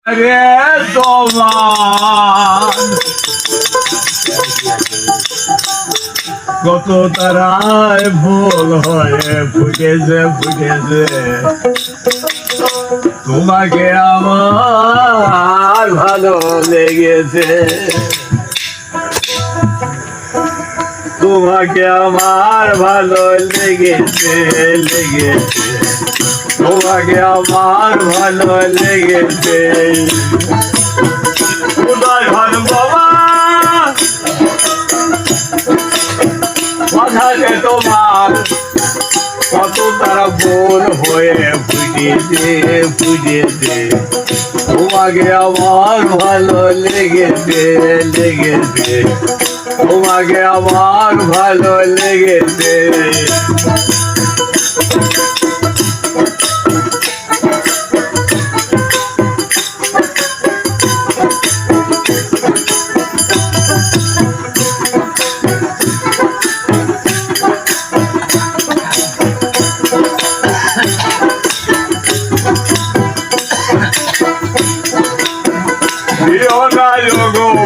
রে তোমার কত তারায় ভুল হয়ে ফুটেছে তোমাকে আমার ভালো লেগেছে তোমাকে আমার ভালো লেগেছে তোমাকে আমার ভালো লেগেছে উদয় ভান বাবা কথাতে তোমার কত তারা বোন হয়ে বুঝেছে তোমাকে আমার ভালো লেগেছে তোমাকে আমার ভালো লেগেছে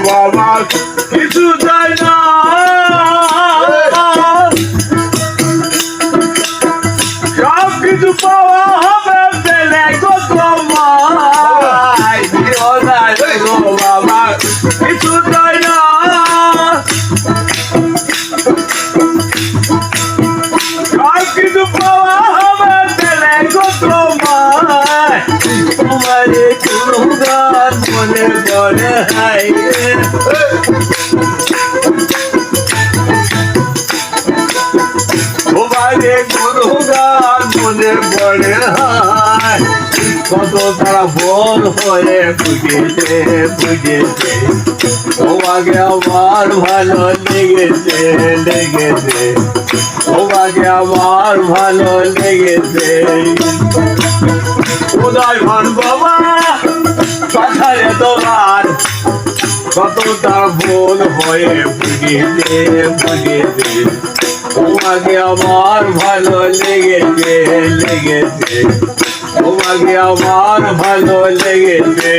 বাবা কিছু চাই না সব কিছু পাওয়া হবে পেলে বাবা কিছু চাই না সব কিছু পাওয়া হবে পেলে তোমার গান মনে পড়ে হাই তোমারে কোনো গান মনে পড়ে হাই কত তারা বল হয়ে বুঝেছে তোমাকে আমার ভালো লেগেছে তোমাকে আমার ভালো লেগেছে উদয় ভান বাবা কথারে তোমার কত তার ভুল হয়ে বুঝেছে তোমাকে আমার ভালো লেগেছে তোমাকে আমার ভালো লেগেছে